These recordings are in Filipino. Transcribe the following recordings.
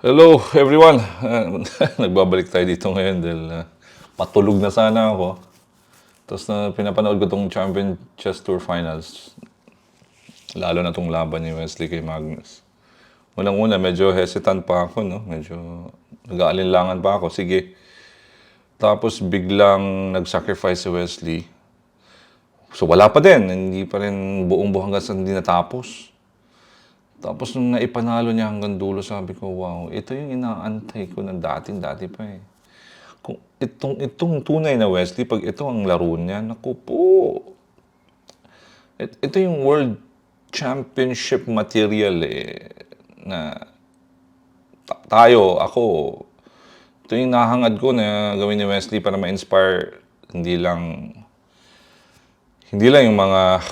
Hello everyone! Nagbabalik tayo dito ngayon dahil patulog na sana ako. Tapos na pinapanood ko tong Champion Chess Tour Finals. Lalo na tong laban ni Wesley kay Magnus. Unang-una, medyo hesitant pa ako, no? Medyo nag-aalinlangan pa ako. Sige. Tapos biglang nag-sacrifice si Wesley. So wala pa din. Hindi pa rin buong-buo hanggang sa hindi natapos. Tapos nung naipanalo niya hanggang dulo, sabi ko, wow, ito yung inaantay ko ng dati pa eh. Kung itong tunay na Wesley, pag ito ang laro niya, naku po. Ito yung World Championship material eh. Na tayo, ako, ito yung nahangad ko na gawin ni Wesley para ma-inspire hindi lang yung mga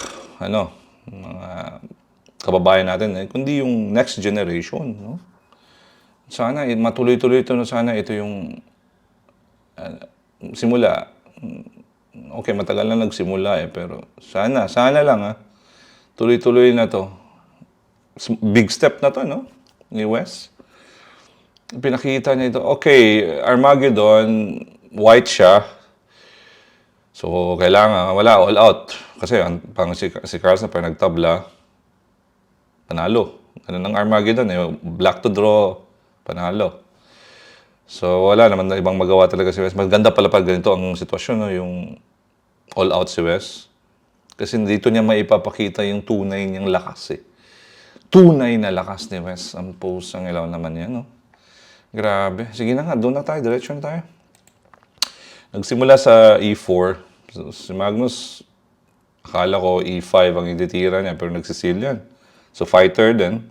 mga kababayan natin kundi yung next generation, no? Sana matuloy-tuloy ito, no? Sana ito yung simula. Okay, matagal na nagsimula pero sana lang tuloy-tuloy na to. Big step na to, no? Ni Wes. Pinakita niya ito. Okay, Armageddon, white siya. So, kailangan, wala, all out. Kasi, si Carlsen pa nagtabla, panalo. Ganun ang Armageddon black to draw, panalo. So, wala naman na ibang magawa talaga si Wes. Maganda pala pag ganito ang sitwasyon, no? Yung all out si Wes. Kasi dito niya maipapakita yung tunay niyang lakas eh. Tunay na lakas ni Wes. Ang pusang ilaw naman yan, no? Grabe. Sige na nga, doon na tayo. Diretso na tayo. Nagsimula sa E4. So, si Magnus, akala ko E5 ang ititira niya, pero nagsisil yan. So, fighter din.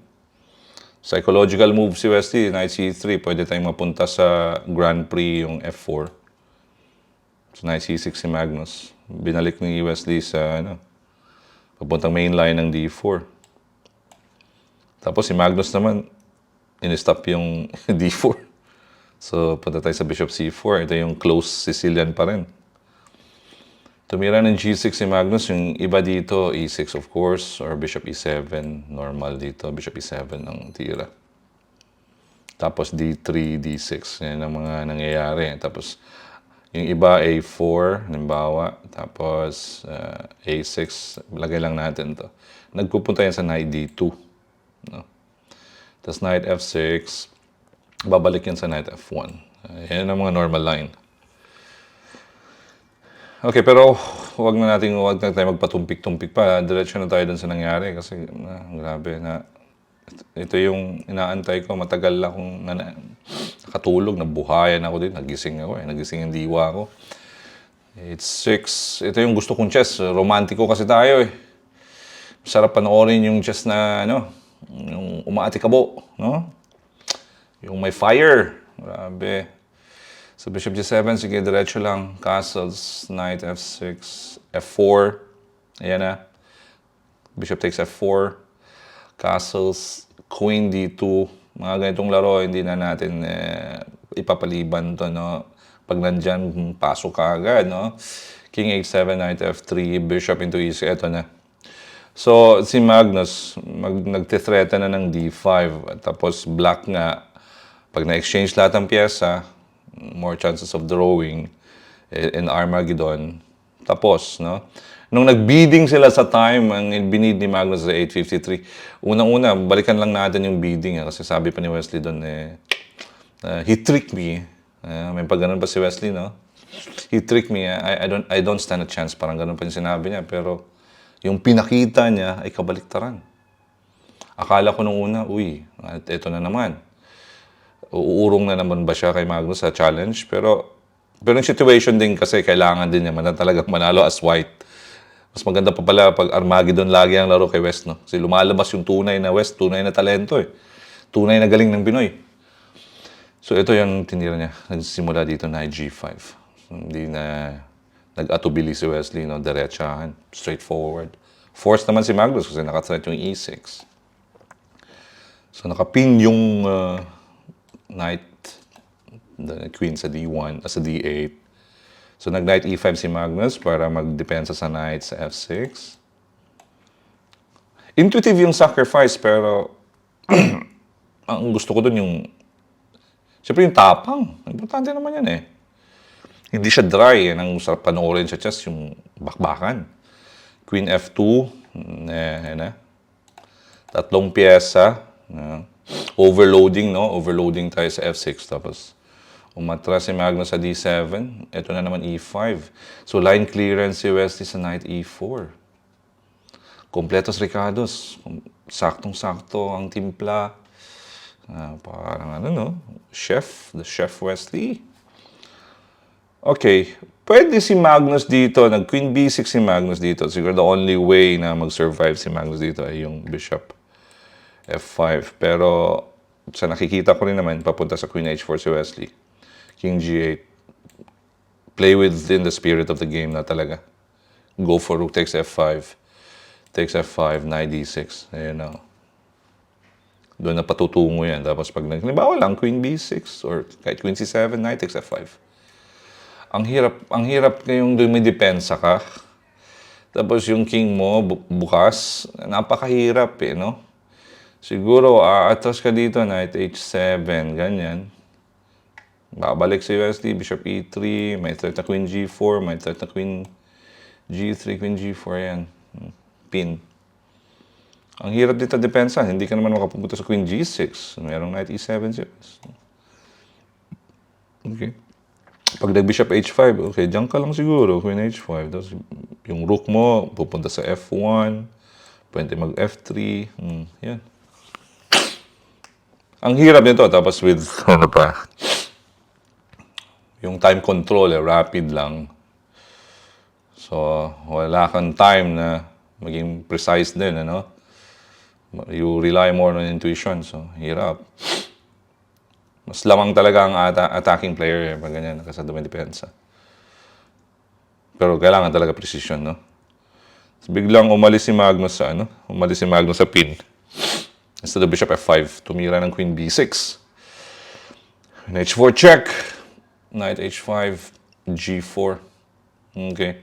Psychological move si Wesley, Knight C3. Pwede tayong mapunta sa Grand Prix yung F4. So, Knight C6 si Magnus. Binalik ni Wesley sa, papuntang main line ng D4. Tapos si Magnus naman, in-stop yung D4. So, punta tayo sa Bishop C4. Ito yung close Sicilian pa rin. Tumira ng G6 si Magnus. Yung iba dito, E6 of course, or Bishop E7. Normal dito, Bishop E7 ang tira. Tapos D3, D6. Yan ang mga nangyayari. Tapos, yung iba A4, halimbawa. Tapos, A6. Lagay lang natin to. Nagpupunta yan sa Knight D2. No? Tapos Knight F6. Babalik yan sa Knight F1. Yan ang mga normal line. Okay, pero wag na tayo magpatumpik-tumpik pa. Diretso na tayo dun sa nangyari kasi grabe na ito yung inaantay ko. Matagal akong nakatulog, nabuhayan ako din, nagising yung diwa ko. It's 6. Ito yung gusto kong chess. Romantiko kasi tayo eh. Sarap panoorin yung chess na yung umaatikabo, no? Yung may fire. Grabe. So, Bishop G7, sige, diretso lang. Castles, Knight F6, F4. Ayan na. Bishop takes F4. Castles, Queen D2. Mga ganitong laro, hindi na natin ipapaliban to, no? Pag nandyan, pasok ka agad, no? King H7, Knight F3, Bishop into E6. Ito na. So, si Magnus, nagtithreaten na ng D5. Tapos, black nga. Pag na-exchange lahat ng pyesa, more chances of drawing in Armageddon. Tapos, no? Nung nag-bidding sila sa time, ang binid ni Magnus sa 853, unang-una, balikan lang natin yung bidding. Kasi sabi pa ni Wesley doon, he tricked me. May pag-ganon pa si Wesley, no? He tricked me. I don't stand a chance. Parang ganon pa yung sinabi niya. Pero yung pinakita niya ay kabaliktaran. Akala ko nung una, ito na naman. Uurong na naman ba siya kay Magnus sa challenge? Pero yung situation din kasi kailangan din niya talagang manalo as white. Mas maganda pa pala pag Armageddon lagi ang laro kay West, no? Kasi lumalabas yung tunay na West, tunay na talento eh. Tunay na galing ng Pinoy. So ito yung tinira niya. Nagsimula dito na G5. Hindi na nag-atubili si Wesley, no? Diretsahan, straightforward. Force naman si Magnus kasi nakathreat yung E6. So nakapin yung Knight, the Queen sa D1, sa D8. So nag-Knight E5 si Magnus para magdepensa sa Knight sa F6. Intuitive yung sacrifice pero ang gusto ko dun yung Siyempre yung tapang. Importante naman yan eh. Hindi siya dry. Yan ang sarap panoorin sa chess, yung bakbakan. Queen F2. Yan na. Tatlong pyesa. Overloading, no? Overloading tayo sa F6. Tapos, umatras si Magnus sa D7. Ito na naman E5. So, line clearance si Wesley sa Knight E4. Kompletos Ricardos. Saktong-sakto ang timpla. Parang ano, no? Chef. The Chef Wesley. Okay. Pwede si Magnus dito. Nag-Queen B6 si Magnus dito. Siguro the only way na mag-survive si Magnus dito ay yung Bishop F5. Pero sa nakikita ko rin naman, papunta sa Queen H4 si Wesley. King G8. Play within the spirit of the game na talaga. Go for rook takes F5. Takes F5, Knight D6. Ayun na. Doon na patutungo yan. Tapos pag halimbawa lang, Queen B6 or kahit Queen C7, Knight takes F5. Ang hirap ngayong dumidepensa ka. Tapos yung king mo bukas, napakahirap eh, no? Siguro, atras ka dito, Knight H7, ganyan. Babalik si Wesley, Bishop E3, may threat na Queen G4, may threat na Queen G3, Queen G4, yan. Pin. Ang hirap dito depensa, hindi ka naman makapupunta sa Queen G6. Merong Knight E7 siya. Okay. Pag nag-Bishop H5, okay, diyan ka lang siguro, Queen H5. Tapos yung rook mo, pupunta sa F1, pwede mag-F3, yan. Ang hirap nito, tapos with, ano pa, yung time control, rapid lang. So, wala kang time na maging precise din, ano? You rely more on intuition, so hirap. Mas lamang talaga ang attacking player pag ganyan, nakasado may depensa. Pero kailangan talaga precision, no? So, biglang umalis si Magnus sa, pin. Instead of Bishop F5, tumira ng Queen B6. Queen H4 check. Knight H5, G4. Okay.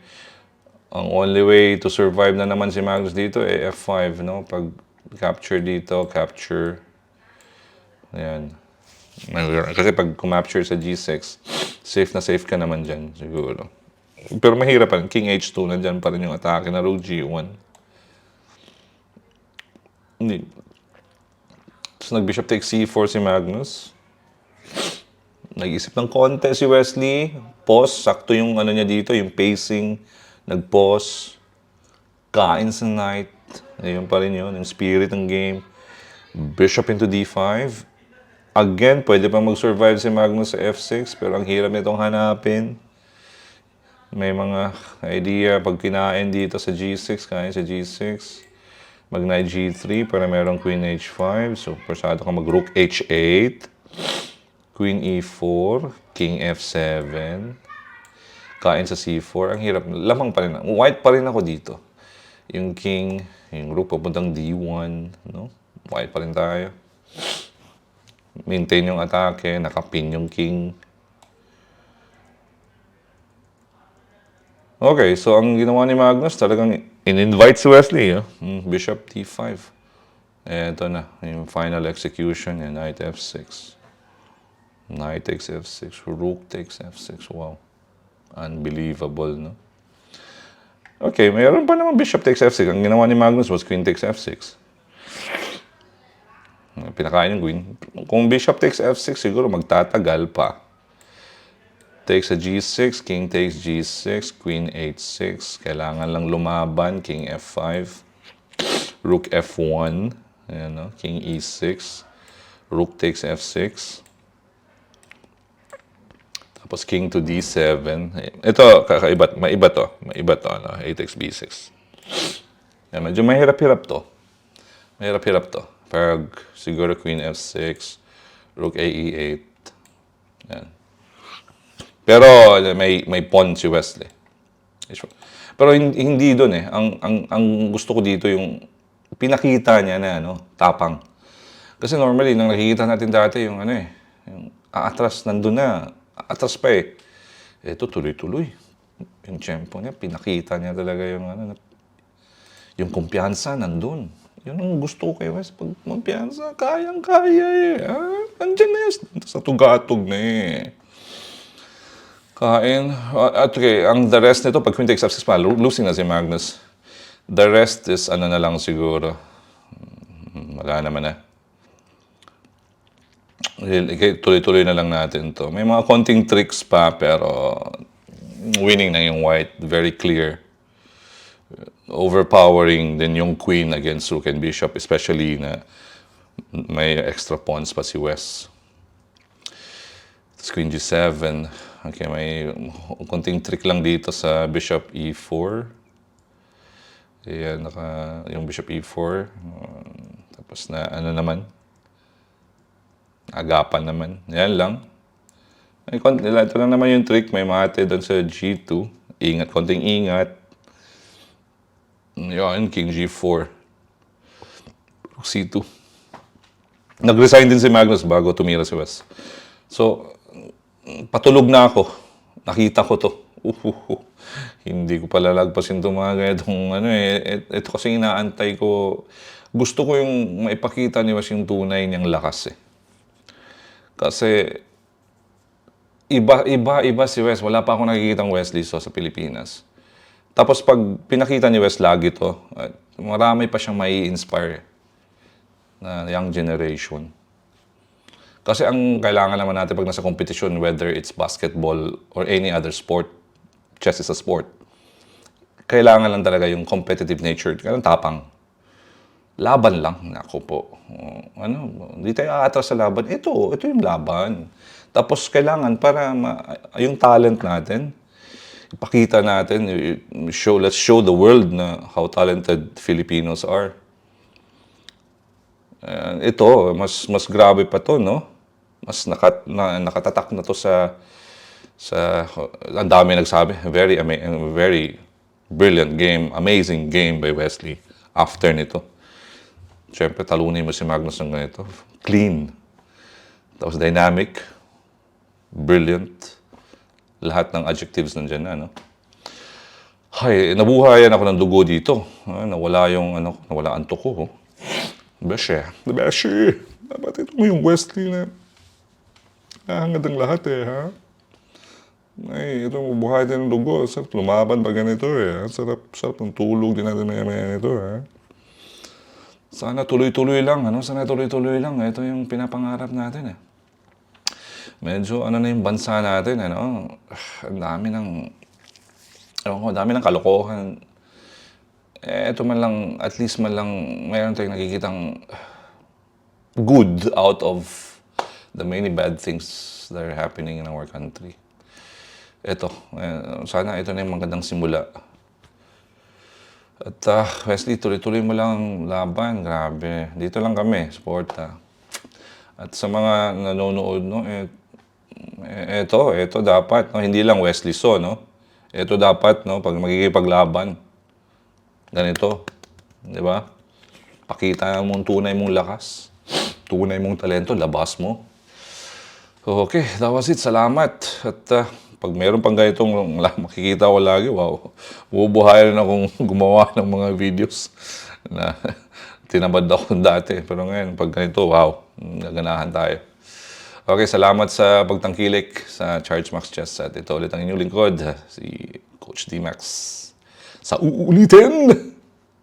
Ang only way to survive na naman si Magnus dito ay F5, no? Pag capture dito, capture. Ayan. Kasi pag kumapture sa G6, safe ka naman dyan, siguro. Pero mahirap pa rin. King H2, nandyan pa rin yung atake na rook G1. Hindi. Tapos nag-Bishop takes C4 si Magnus. Nag-isip ng konti si Wesley. Pause. Sakto yung ano niya dito, yung pacing. Nag-pause. Kain sa knight. Ayun pa rin yun. Yung spirit ng game. Bishop into D5. Again, pwede pa mag-survive si Magnus sa F6. Pero ang hirap nitong hanapin. May mga idea. Pag kinain dito sa G6, kain sa G6. Mag-Knight G3 para merong Queen H5. So, persado ka mag-Rook H8. Queen E4. King F7. Kain sa C4. Ang hirap. Lamang pa rin. White pa rin ako dito. Yung King, yung Rook papuntang D1. No? White pa rin tayo. Maintain yung atake. Nakapin yung King. Okay, so ang ginawa ni Magnus, talagang in-invite si Wesley. Bishop D5. Ito na, yung final execution. Knight F6. Knight takes F6. Rook takes F6. Wow. Unbelievable, no? Okay, mayroon pa naman Bishop takes F6. Ang ginawa ni Magnus was Queen takes F6. Pinakain yung Queen. Kung Bishop takes F6, siguro magtatagal pa. Takes a G6, King takes G6, Queen H6. Kailangan lang lumaban, King F5. Rook F1. Ayan, no? King E6. Rook takes F6. Tapos King to D7. Ito, maiba to. Ano? A takes B6. Ayan, medyo mahirap-hirap to. Pag siguro Queen F6, Rook AE8. Ayan. Pero may pawn si Wesley. Pero hindi doon eh. Ang gusto ko dito yung pinakita niya na tapang. Kasi normally nang nakikita natin dati yung yung aatras nandun na. Atras pa eh. Ito tuloy-tuloy. Yung tempo niya, pinakita niya talaga yung yung kumpiyansa nandun. Yun ang gusto ko kay Wes. Pag magpiyansa, kayang-kaya eh. Andyan na yun. Sa tugatog na eh. Kain. At okay, ang the rest nito, pag Queen takes f6 pa, losing na si Magnus. The rest is ano na lang siguro. Wala naman na. Tuloy-tuloy na lang natin to. May mga konting tricks pa, pero winning na yung white. Very clear. Overpowering din yung queen against rook and bishop, especially na may extra pawns pa si Wes. Tapos queen g7. Okay, may konting trick lang dito sa bishop e4. Ayan, yung bishop e4. Tapos na ano naman. Agapan naman. Yan lang. Ito lang naman yung trick. May mate doon sa g2. Ingat, konting ingat. Yan, king g4. c2. Nag-resign din si Magnus bago tumira si Wes. So, patulog na ako. Nakita ko to. Hindi ko pala lagpasin itong mga ganitong ano eh. Ito kasi inaantay ko. Gusto ko yung maipakita ni Wes yung tunay niyang lakas eh. Kasi iba si Wes. Wala pa ako nakikitang Wesley So sa Pilipinas. Tapos pag pinakita ni Wes lagi to, marami pa siyang mai-inspire na young generation. Kasi ang kailangan naman natin pag nasa competition, whether it's basketball or any other sport, chess is a sport, kailangan lang talaga yung competitive nature. Kailangan tapang. Laban lang. Naku po. Hindi tayo aatras sa laban. Ito yung laban. Tapos kailangan para yung talent natin, ipakita natin, let's show the world na how talented Filipinos are. Ito, mas grabe pa to, no? Mas nakatatak na to sa ang dami nagsabi. Very brilliant game, amazing game by Wesley after nito. Siyempre, talunin mo si Magnus ng ganito. Clean. Tapos dynamic. Brilliant. Lahat ng adjectives nandiyan na, no? Hay, nabuhayan ako ng dugo dito. Nawala ang antok ko. Oh. Beshi. Dapat ito mo yung Wesley na nahangad ang lahat eh, ha? Ay, ito mabuhay din ng dugo. Sarap lumaban pa ganito eh. Sarap ng tulog din natin na ito, ha? Sana tuloy-tuloy lang, Sana tuloy-tuloy lang. Ito yung pinapangarap natin, eh. Medyo, na yung bansa natin, Ang dami ng kalokohan. Ito man lang, at least man lang, mayroon tayong nakikitang good out of the many bad things that are happening in our country. Ito, sana ito na yung magandang simula. At Wesley, tuloy-tuloy mo lang laban. Grabe. Dito lang kami, sport. At sa mga nanonood, ito dapat, hindi lang Wesley So, Ito dapat, pag magkikipaglaban, ganito. Di ba? Pakita mong tunay mong lakas. Tunay mong talento, labas mo. Okay, that was it. Salamat. At pag mayroon pang ganitong makikita ko lagi, wow, bubuhayan akong gumawa ng mga videos na tinamad ako dati. Pero ngayon, pag ganito, wow, gaganahan tayo. Okay, salamat sa pagtangkilik sa Charge Max Chess. At ito ulit ang inyong lingkod, si Coach D-Max. Sa uulitin!